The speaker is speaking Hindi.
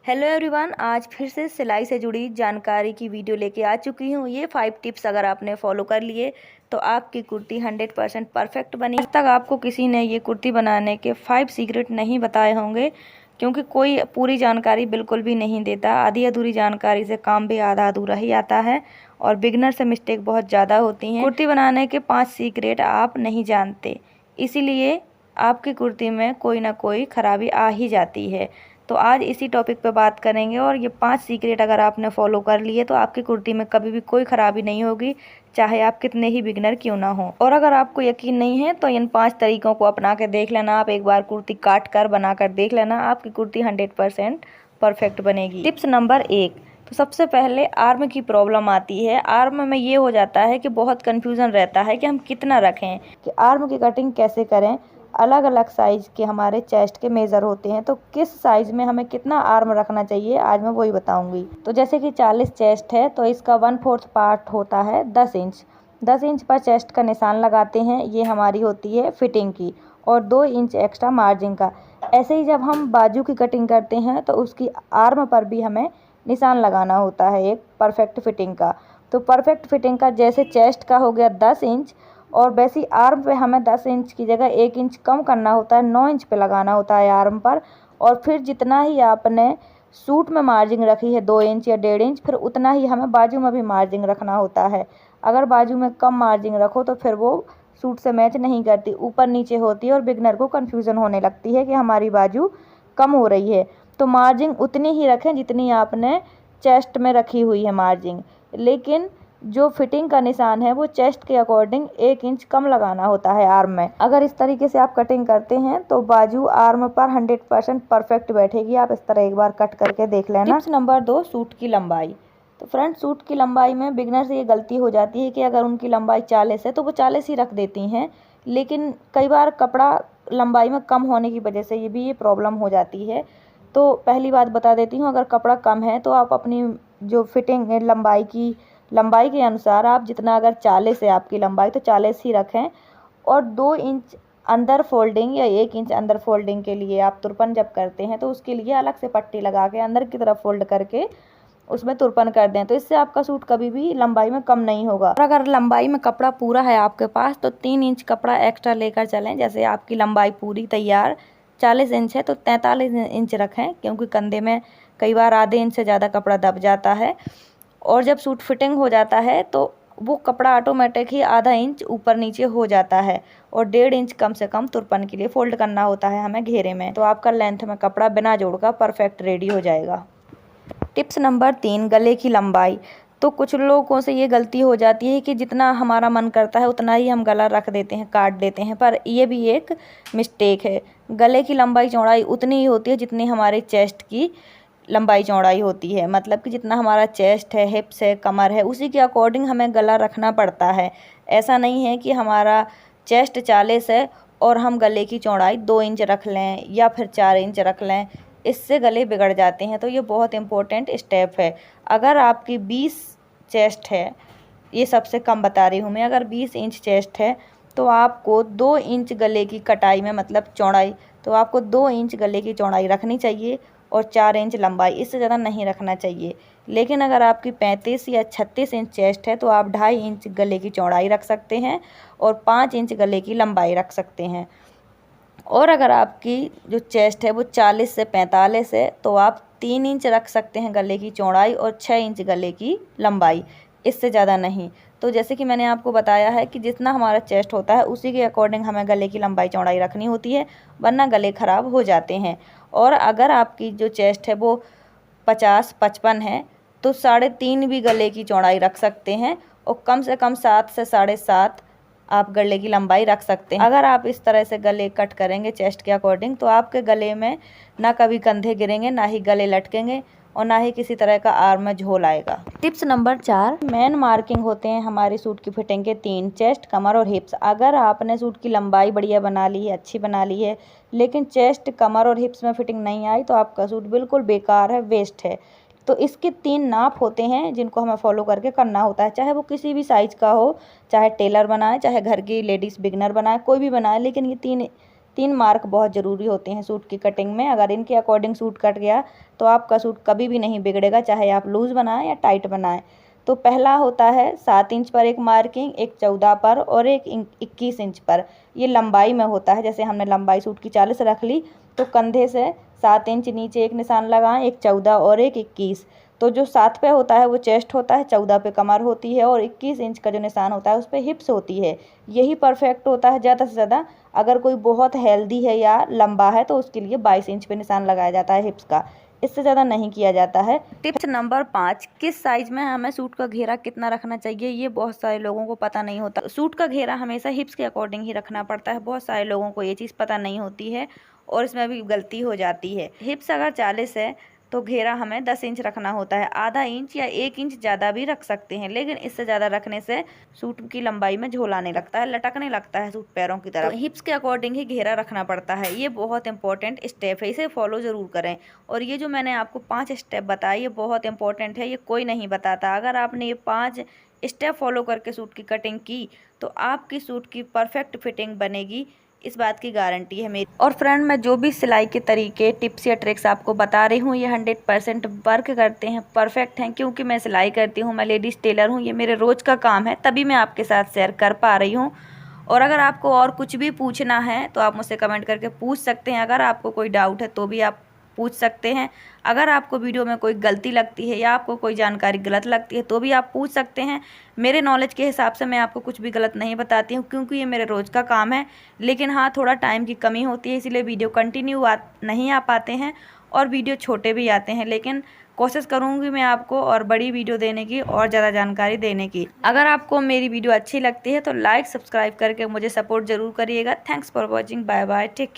हेलो एवरीवन, आज फिर से सिलाई से जुड़ी जानकारी की वीडियो लेके आ चुकी हूँ। ये 5 टिप्स अगर आपने फॉलो कर लिए तो आपकी कुर्ती 100% परफेक्ट बनी। आज तक आपको किसी ने ये कुर्ती बनाने के 5 सीक्रेट नहीं बताए होंगे, क्योंकि कोई पूरी जानकारी बिल्कुल भी नहीं देता। आधी अधूरी जानकारी से काम भी आधा अधूरा ही आता है और बिगनर से मिस्टेक बहुत ज़्यादा होती हैं। कुर्ती बनाने के 5 सीक्रेट आप नहीं जानते, इसीलिए आपकी कुर्ती में कोई ना कोई खराबी आ ही जाती है। तो आज इसी टॉपिक पे बात करेंगे और ये 5 सीक्रेट अगर आपने फॉलो कर लिए तो आपकी कुर्ती में कभी भी कोई खराबी नहीं होगी, चाहे आप कितने ही बिगनर क्यों ना हो। और अगर आपको यकीन नहीं है तो इन 5 तरीकों को अपना के देख लेना। आप एक बार कुर्ती काट कर बना कर देख लेना, आपकी कुर्ती 100% परफेक्ट बनेगी। टिप्स नंबर 1, तो सबसे पहले आर्म की प्रॉब्लम आती है। आर्म में ये हो जाता है कि बहुत कन्फ्यूज़न रहता है कि हम कितना रखें, कि आर्म की कटिंग कैसे करें। अलग अलग साइज़ के हमारे चेस्ट के मेज़र होते हैं, तो किस साइज़ में हमें कितना आर्म रखना चाहिए आज मैं वही बताऊंगी। तो जैसे कि 40 चेस्ट है तो इसका 1/4 पार्ट होता है 10 इंच। 10 इंच पर चेस्ट का निशान लगाते हैं, ये हमारी होती है फिटिंग की, और 2 इंच एक्स्ट्रा मार्जिन का। ऐसे ही जब हम बाजू की कटिंग करते हैं तो उसकी आर्म पर भी हमें निशान लगाना होता है एक परफेक्ट फिटिंग का। तो परफेक्ट फिटिंग का जैसे चेस्ट का हो गया 10 इंच, और वैसी आर्म पे हमें 10 इंच की जगह 1 इंच कम करना होता है, 9 इंच पे लगाना होता है आर्म पर। और फिर जितना ही आपने सूट में मार्जिन रखी है 2 इंच या 1.5 इंच, फिर उतना ही हमें बाजू में भी मार्जिन रखना होता है। अगर बाजू में कम मार्जिन रखो तो फिर वो सूट से मैच नहीं करती, ऊपर नीचे होती है और बिगनर को कन्फ्यूज़न होने लगती है कि हमारी बाजू कम हो रही है। तो मार्जिन उतनी ही रखें जितनी आपने चेस्ट में रखी हुई है मार्जिन, लेकिन जो फिटिंग का निशान है वो चेस्ट के अकॉर्डिंग 1 इंच कम लगाना होता है आर्म में। अगर इस तरीके से आप कटिंग करते हैं तो बाजू आर्म पर 100% परफेक्ट बैठेगी। आप इस तरह एक बार कट करके देख लेना। टिप्स नंबर 2, सूट की लंबाई। तो फ्रंट सूट की लंबाई में बिगनर से ये गलती हो जाती है कि अगर उनकी लंबाई 40 है तो वो 40 ही रख देती हैं, लेकिन कई बार कपड़ा लंबाई में कम होने की वजह से ये प्रॉब्लम हो जाती है। तो पहली बात बता देती हूँ, अगर कपड़ा कम है तो आप अपनी जो फिटिंग है लंबाई के अनुसार आप जितना, अगर 40 है आपकी लंबाई तो 40 ही रखें। और 2 इंच अंदर फोल्डिंग या 1 इंच अंदर फोल्डिंग के लिए आप तुरपन जब करते हैं तो उसके लिए अलग से पट्टी लगा के अंदर की तरफ फोल्ड करके उसमें तुरपन कर दें, तो इससे आपका सूट कभी भी लंबाई में कम नहीं होगा। और अगर लंबाई में कपड़ा पूरा है आपके पास तो 3 इंच कपड़ा एक्स्ट्रा लेकर चलें। जैसे आपकी लंबाई पूरी तैयार 40 इंच है तो 43 इंच रखें, क्योंकि कंधे में कई बार आधे इंच से ज़्यादा कपड़ा दब जाता है। और जब सूट फिटिंग हो जाता है तो वो कपड़ा ऑटोमेटिक ही आधा इंच ऊपर नीचे हो जाता है, और 1.5 इंच कम से कम तुरपन के लिए फोल्ड करना होता है हमें घेरे में। तो आपका लेंथ में कपड़ा बिना जोड़ का परफेक्ट रेडी हो जाएगा। टिप्स नंबर 3, गले की लंबाई। तो कुछ लोगों से ये गलती हो जाती है कि जितना हमारा मन करता है उतना ही हम गला रख देते हैं, काट देते हैं, पर ये भी एक मिस्टेक है। गले की लंबाई चौड़ाई उतनी ही होती है जितनी हमारे चेस्ट की लंबाई चौड़ाई होती है। मतलब कि जितना हमारा चेस्ट है, हिप्स है, कमर है, उसी के अकॉर्डिंग हमें गला रखना पड़ता है। ऐसा नहीं है कि हमारा चेस्ट 40 है और हम गले की चौड़ाई 2 इंच रख लें या फिर 4 इंच रख लें, इससे गले बिगड़ जाते हैं। तो ये बहुत इम्पोर्टेंट स्टेप है। अगर आपकी 20 चेस्ट है, ये सबसे कम बता रही हूँ मैं, अगर 20 इंच चेस्ट है तो आपको 2 इंच गले की कटाई में, मतलब चौड़ाई, तो आपको 2 इंच गले की चौड़ाई रखनी चाहिए और 4 इंच लंबाई, इससे ज़्यादा नहीं रखना चाहिए। लेकिन अगर आपकी 35 या 36 इंच चेस्ट है तो आप 2.5 इंच गले की चौड़ाई रख सकते हैं और 5 इंच गले की लंबाई रख सकते हैं। और अगर आपकी जो चेस्ट है वो 40 से 45 है तो आप 3 इंच रख सकते हैं गले की चौड़ाई और 6 इंच गले की लंबाई, इससे ज़्यादा नहीं। तो जैसे कि मैंने आपको बताया है कि जितना हमारा चेस्ट होता है उसी के अकॉर्डिंग हमें गले की लंबाई चौड़ाई रखनी होती है, वरना गले ख़राब हो जाते हैं। और अगर आपकी जो चेस्ट है वो 50-55 है तो 3.5 भी गले की चौड़ाई रख सकते हैं, और कम से कम 7 से 7.5 आप गले की लंबाई रख सकते हैं। अगर आप इस तरह से गले कट करेंगे चेस्ट के अकॉर्डिंग तो आपके गले में ना कभी कंधे गिरेंगे, ना ही गले लटकेंगे, और ना ही किसी तरह का आर्म में झोल आएगा। टिप्स नंबर 4, मेन मार्किंग होते हैं हमारी सूट की फिटिंग के 3, चेस्ट, कमर और हिप्स। अगर आपने सूट की लंबाई बढ़िया बना ली है, अच्छी बना ली है, लेकिन चेस्ट, कमर और हिप्स में फिटिंग नहीं आई तो आपका सूट बिल्कुल बेकार है, वेस्ट है। तो इसके 3 नाप होते हैं जिनको हमें फॉलो करके करना होता है, चाहे वो किसी भी साइज़ का हो, चाहे टेलर बनाए, चाहे घर की लेडीज़ बिगनर बनाए, कोई भी बनाए, लेकिन ये 3 3 मार्क बहुत ज़रूरी होते हैं सूट की कटिंग में। अगर इनके अकॉर्डिंग सूट कट गया तो आपका सूट कभी भी नहीं बिगड़ेगा, चाहे आप लूज़ बनाएं या टाइट बनाएं। तो पहला होता है 7 इंच पर एक मार्किंग, एक 14 पर और एक 21 इंच पर। ये लंबाई में होता है। जैसे हमने लंबाई सूट की 40 रख ली तो कंधे से 7 इंच नीचे एक निशान लगाएं, एक 14 और एक 21। तो जो 7 पे होता है वो चेस्ट होता है, 14 पे कमर होती है और 21 इंच का जो निशान होता है उस पर हिप्स होती है। यही परफेक्ट होता है ज़्यादा से ज़्यादा। अगर कोई बहुत हेल्दी है या लंबा है तो उसके लिए 22 इंच पे निशान लगाया जाता है हिप्स का, इससे ज़्यादा नहीं किया जाता है। टिप्स नंबर 5, किस साइज में हमें सूट का घेरा कितना रखना चाहिए, ये बहुत सारे लोगों को पता नहीं होता। सूट का घेरा हमेशा हिप्स के अकॉर्डिंग ही रखना पड़ता है। बहुत सारे लोगों को ये चीज़ पता नहीं होती है और इसमें भी गलती हो जाती है। हिप्स अगर 40 है तो घेरा हमें 10 इंच रखना होता है। आधा इंच या 1 इंच ज़्यादा भी रख सकते हैं, लेकिन इससे ज़्यादा रखने से सूट की लंबाई में झोल आने लगता है, लटकने लगता है सूट पैरों की तरफ। तो हिप्स के अकॉर्डिंग ही घेरा रखना पड़ता है। ये बहुत इंपॉर्टेंट स्टेप है, इसे फॉलो ज़रूर करें। और ये जो मैंने आपको 5 स्टेप बताए ये बहुत इंपॉर्टेंट है, ये कोई नहीं बताता। अगर आपने ये 5 स्टेप फॉलो करके सूट की कटिंग की तो आपकी सूट की परफेक्ट फिटिंग बनेगी, इस बात की गारंटी है मेरी। और फ्रेंड, मैं जो भी सिलाई के तरीके, टिप्स या ट्रिक्स आपको बता रही हूँ ये 100% वर्क करते हैं, परफेक्ट हैं, क्योंकि मैं सिलाई करती हूँ, मैं लेडीज़ टेलर हूँ, ये मेरे रोज़ का काम है, तभी मैं आपके साथ शेयर कर पा रही हूँ। और अगर आपको और कुछ भी पूछना है तो आप मुझसे कमेंट करके पूछ सकते हैं। अगर आपको कोई डाउट है तो भी आप पूछ सकते हैं। अगर आपको वीडियो में कोई गलती लगती है या आपको कोई जानकारी गलत लगती है तो भी आप पूछ सकते हैं। मेरे नॉलेज के हिसाब से मैं आपको कुछ भी गलत नहीं बताती हूँ, क्योंकि ये मेरे रोज़ का काम है। लेकिन हाँ, थोड़ा टाइम की कमी होती है, इसीलिए वीडियो कंटिन्यू नहीं आ पाते हैं और वीडियो छोटे भी आते हैं। लेकिन कोशिश करूँगी मैं आपको और बड़ी वीडियो देने की और ज़्यादा जानकारी देने की। अगर आपको मेरी वीडियो अच्छी लगती है तो लाइक सब्सक्राइब करके मुझे सपोर्ट ज़रूर करिएगा। Thanks for watching, bye bye, take care.